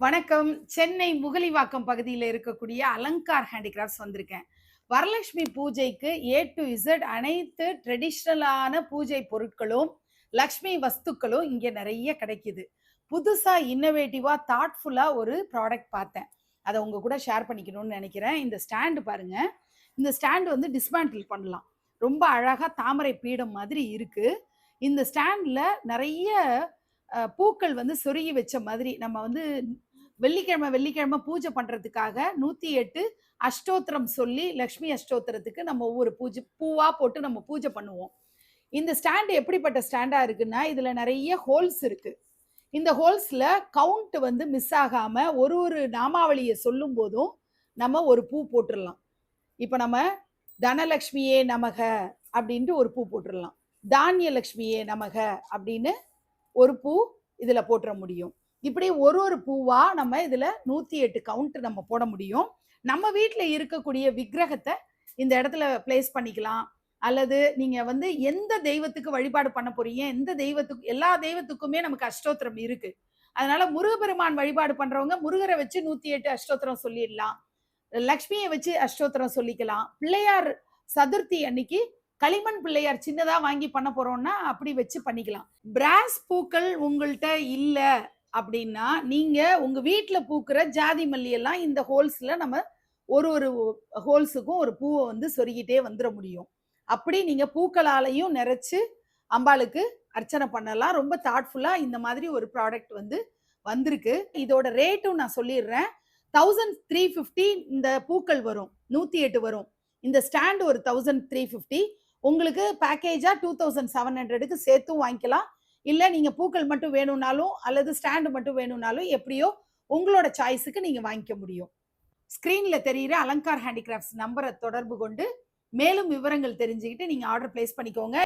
வணக்கம். சென்னை முகலிவாக்கம் பகுதியில இருக்கக்கூடிய அலங்கார் ஹேண்டிகிராஃப்ட்ஸ் வந்திருக்கேன். வரலட்சுமி பூஜைக்கு ஏ டூ இசட் அனைத்து ட்ரெடிஷனலான பூஜை பொருட்களும், லக்ஷ்மி வஸ்துக்களும் இங்க நெறைய கிடைக்குது. புதுசா இன்னோவேட்டிவா, தாட்ஃபுல்லா ஒரு ப்ராடக்ட் பார்த்தேன். அத உங்க கூட ஷேர் பண்ணிக்கணும்னு நெனைக்கிறேன். இந்த ஸ்டாண்ட் பாருங்க. இந்த ஸ்டாண்ட் வந்து டிஸ்மேண்டில் பண்ணலாம். ரொம்ப அழகா தாமரை பீடம் மாதிரி இருக்கு. இந்த ஸ்டாண்ட்ல நெறைய பூக்கள் வந்து சொருகி வச்ச மாதிரி நம்ம வந்து வெள்ளிக்கிழமை பூஜை பண்றதுக்காக 108 அஷ்டோத்திரம் சொல்லி லக்ஷ்மி அஷ்டோத்திரத்துக்கு நம்ம ஒவ்வொரு பூஜை பூவா போட்டு நம்ம பூஜை பண்ணுவோம். இந்த ஸ்டாண்ட் எப்படிப்பட்ட ஸ்டாண்டா இருக்குன்னா இதுல நிறைய ஹோல்ஸ் இருக்கு. இந்த ஹோல்ஸ்ல கவுண்ட் வந்து மிஸ் ஆகாம ஒரு ஒரு நாமாவளியை சொல்லும் போதும் நம்ம ஒரு பூ போட்டுடலாம். இப்ப நம்ம தனலக்ஷ்மியே நமக அப்படின்ட்டு ஒரு பூ போட்டுடலாம். தானிய லக்ஷ்மியே நமக அப்படின்னு ஒரு பூ இதுல போட்டுற முடியும். இப்படி ஒரு ஒரு பூவா நம்ம இதுல 108 கவுண்ட் நம்ம போட முடியும். நம்ம வீட்டுல இருக்கக்கூடிய விக்கிரகத்தை இந்த இடத்துல பிளேஸ் பண்ணிக்கலாம். அல்லது நீங்க வந்து எந்த தெய்வத்துக்கு வழிபாடு பண்ண போறீங்க, எந்த தெய்வத்துக்கு எல்லா தெய்வத்துக்குமே நமக்கு அஷ்டோத்திரம் இருக்கு. அதனால முருகப்பெருமான் வழிபாடு பண்றவங்க முருகரை வச்சு 108 அஷ்டோத்திரம் சொல்லிடலாம். லக்ஷ்மியை வச்சு அஷ்டோத்திரம் சொல்லிக்கலாம். பிள்ளையார் சதுர்த்தி அன்னைக்கு களிமண் பிள்ளையார் சின்னதா வாங்கி பண்ண போறோம்னா அப்படி வச்சு பண்ணிக்கலாம். பிராஸ் பூக்கள் உங்கள்கிட்ட இல்ல அப்படின்னா நீங்க உங்க வீட்டுல பூக்கிற ஜாதி மல்லி எல்லாம் இந்த ஹோல்ஸ்ல நம்ம ஒரு ஒரு ஹோல்ஸுக்கும் ஒரு பூவை வந்து சொருகிட்டே வந்துட முடியும். அப்படி நீங்க பூக்களாலையும் நிறைச்சு அம்பாளுக்கு அர்ச்சனை பண்ணலாம். ரொம்ப தாட்ஃபுல்லா இந்த மாதிரி ஒரு ப்ராடக்ட் வந்து வந்திருக்கு. இதோட ரேட்டும் நான் சொல்லிடுறேன். 1350 இந்த பூக்கள் வரும், 108 வரும். இந்த ஸ்டாண்ட் ஒரு 1350. உங்களுக்கு பேக்கேஜா 2700க்கு சேர்த்தும் வாங்கிக்கலாம். இல்ல நீங்க பூக்கள் மட்டும் வேணும்னாலும் அல்லது ஸ்டாண்ட் மட்டும் வேணும்னாலும் எப்படியோ உங்களோட சாய்ஸுக்கு நீங்க வாங்கிக்க முடியும். ஸ்கிரீன்ல தெரியுற அலங்கார் ஹேண்டிகிராஃப்ட்ஸ் நம்பரை தொடர்பு கொண்டு மேலும் விவரங்கள் தெரிஞ்சுக்கிட்டு நீங்க ஆர்டர் பிளேஸ் பண்ணிக்கோங்க.